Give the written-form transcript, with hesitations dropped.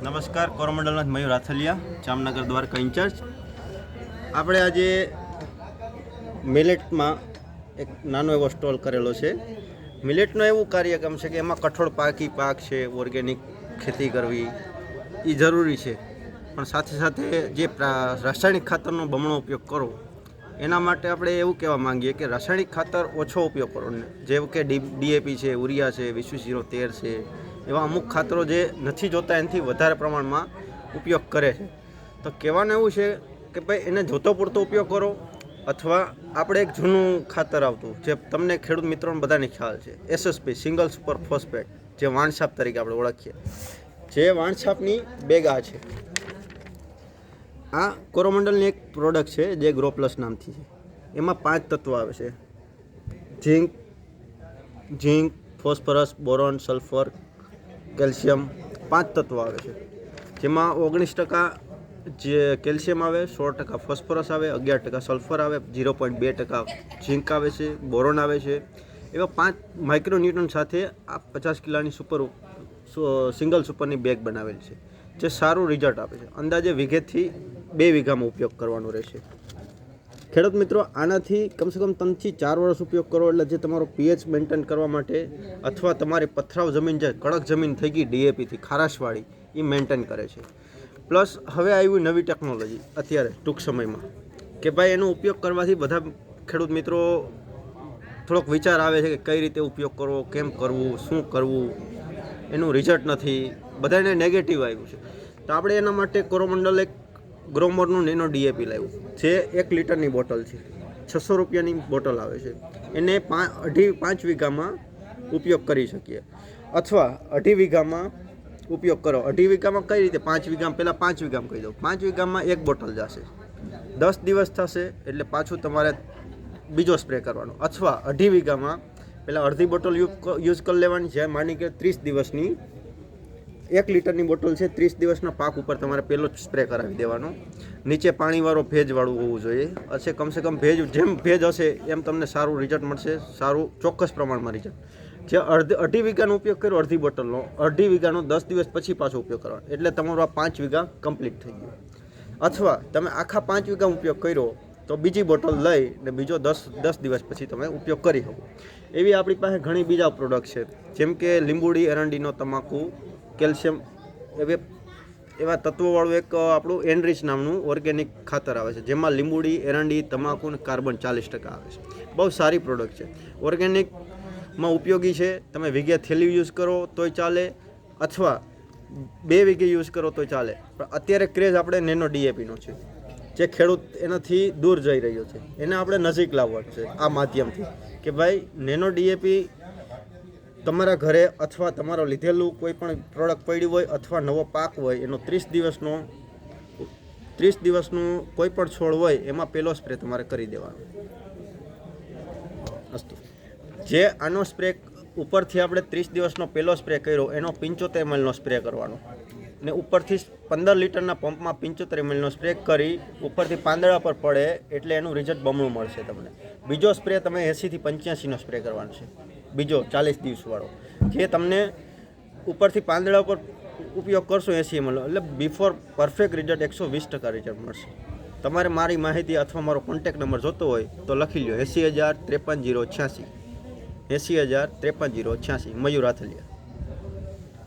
નમસ્કાર, કોરોમંડલના મયુર રાથલિયા, જામનગર દ્વારકા ઇન્ચાર્જ. આપણે આજે મિલેટમાં એક નાનો એવો સ્ટોલ કરેલો છે. મિલેટનો એવું કાર્યક્રમ છે કે એમાં કઠોળ પાકી પાક છે, ઓર્ગેનિક ખેતી કરવી એ જરૂરી છે, પણ સાથે સાથે જે રાસાયણિક ખાતરનો બમણો ઉપયોગ કરો એના માટે આપણે એવું કહેવા માંગીએ કે રાસાયણિક ખાતર ઓછો ઉપયોગ કરો. જેવું કે ડીએપી છે, યુરિયા છે, 20-0-13 છે, એવા અમુક ખાતરો જે નથી જોતા એનાથી વધારે પ્રમાણમાં ઉપયોગ કરે છે. તો કહેવાનું એવું છે કે ભાઈ એને જોતો પૂરતો ઉપયોગ કરો, અથવા આપણે એક જૂનું ખાતર આવતું જે તમને ખેડૂત મિત્રોને બધાને ખ્યાલ છે, એસએસપી સિંગલ સુપર ફોસ્ફેટ, જે વાણછાપ તરીકે આપણે ઓળખીએ. જે વાણછાપની બેગ આ છે. આ કોરોમંડલની એક પ્રોડક્ટ છે જે ગ્રો પ્લસ નામથી છે. એમાં 5 તત્વો આવે છે: ઝીંક, ફોસ્ફરસ, બોરોન, સલ્ફર, કેલ્શિયમ. 5 તત્વો આવે છે, જેમાં 19% જે કેલ્શિયમ આવે, 16% ફોસ્ફરસ આવે, 11% સલ્ફર આવે, 0.2% ઝીંક આવે છે, બોરોન આવે છે. એવા 5 માઇક્રોન્યુટ્રન સાથે આ 50 કિલોની સિંગલ સુપરની બેગ બનાવેલ છે, જે સારું રિઝલ્ટ આપે છે. અંદાજે વીઘેથી 2 વીઘામાં ઉપયોગ કરવાનો રહેશે. ખેડૂત મિત્રો, આનાથી કમસે કમ 3 થી 4 વર્ષ ઉપયોગ કરો એટલે જે તમારો પીએચ મેન્ટેન કરવા માટે, અથવા તમારી પથરાવ જમીન જે કડક જમીન થઈ ગઈ ડીએપીથી ખારાશવાળી, એ મેન્ટેન કરે છે. પ્લસ હવે આવી નવી ટેકનોલોજી અત્યારે ટૂંક સમયમાં કે ભાઈ એનો ઉપયોગ કરવાથી બધા ખેડૂત મિત્રો થોડોક વિચાર આવે છે કે કઈ રીતે ઉપયોગ કરવો, કેમ કરવું, શું કરવું, એનું રિઝલ્ટ નથી, બધાને નેગેટિવ આવ્યું છે. તો આપણે એના માટે કોરોમંડલ એક ગ્રોમરનું નેનો ડીએપી લાવ્યું, જે 1 લીટરની બોટલ છે, 600 રૂપિયાની બોટલ આવે છે. એને 5 વીઘામાં ઉપયોગ કરી શકીએ, અથવા 2.5 વીઘામાં ઉપયોગ કરો. 2.5 વીઘામાં કઈ રીતે? 5 વીઘામાં પહેલાં 5 વીઘામાં કહી દઉં. 5 વીઘામાં 1 બોટલ જશે, 10 દિવસ થશે એટલે પાછું તમારે બીજો સ્પ્રે કરવાનો. અથવા 2.5 વીઘામાં પહેલાં અડધી બોટલ યુઝ કરી લેવાની, જે માની કે 30 દિવસની 1 લીટરની બોટલ છે, 30 દિવસના પાક ઉપર તમારે પહેલો જ સ્પ્રે કરાવી દેવાનો. નીચે પાણીવાળો ભેજવાળું હોવું જોઈએ. કમસે કમ જેમ ભેજ હશે એમ તમને સારું રિઝલ્ટ મળશે, સારું ચોક્કસ પ્રમાણમાં રિઝલ્ટ. જે 2.5 વીઘાનો ઉપયોગ કર્યો અડધી બોટલનો, 2.5 વીઘાનો 10 દિવસ પછી પાછો ઉપયોગ કરવાનો, એટલે તમારો આ 5 વીઘા કમ્પ્લીટ થઈ ગયો. અથવા તમે આખા 5 વીઘા ઉપયોગ કર્યો તો બીજી બોટલ લઈને બીજો 10 દિવસ પછી તમે ઉપયોગ કરી શકો. એવી આપણી પાસે ઘણી બીજા પ્રોડક્ટ છે, જેમ કે લીંબુડી, એરંડીનો તમાકુ, કેલ્શિયમ, એવા તત્વોવાળું એક આપણું એનરીચ નામનું ઓર્ગેનિક ખાતર આવે છે, જેમાં લીંબુડી, એરંડી, તમાકુ અને કાર્બન 40% આવે છે. બહુ સારી પ્રોડક્ટ છે, ઓર્ગેનિકમાં ઉપયોગી છે. તમે વીઘે થેલી યુઝ કરો તોય ચાલે, અથવા 2 વીઘે યુઝ કરો તોય ચાલે. પણ અત્યારે ક્રેઝ આપણે નેનો ડીએપીનો છે, જે ખેડૂત એનાથી દૂર જઈ રહ્યો છે, એને આપણે નજીક લાવવાનું છે આ માધ્યમથી, કે ભાઈ નેનો ડીએપી તમારા ઘરે અથવા તમારો લીધેલું કોઈ પણ પ્રોડક્ટ પડી હોય, અથવા નવો પાક હોય, એનો 30 દિવસનું કોઈ પણ છોડ હોય, એમાં પહેલો સ્પ્રે તમારે કરી દેવાનો. અસ્તુ. જે આનો સ્પ્રે ઉપરથી આપણે 30 દિવસનો પહેલો સ્પ્રે કર્યો, એનો 75 mlનો સ્પ્રે કરવાનો, ને ઉપરથી 15 લીટરના પંપમાં 75 mlનો સ્પ્રે કરી ઉપરથી પાંદડા પર પડે એટલે એનું રિઝલ્ટ બમણું મળશે તમને. બીજો સ્પ્રે તમે 80 થી 85નો સ્પ્રે કરવાનો છે, બીજો 40 દિવસવાળો, જે તમને ઉપરથી પાંદડા ઉપર ઉપયોગ કરશો 80 ml, એટલે બિફોર પરફેક્ટ રિઝલ્ટ 120% રિઝલ્ટ મળશે. તમારે મારી માહિતી અથવા મારો કોન્ટેક્ટ નંબર જોતો હોય તો લખી લો: 80,053,086, 80,053,086, મયુર રાથલિયા.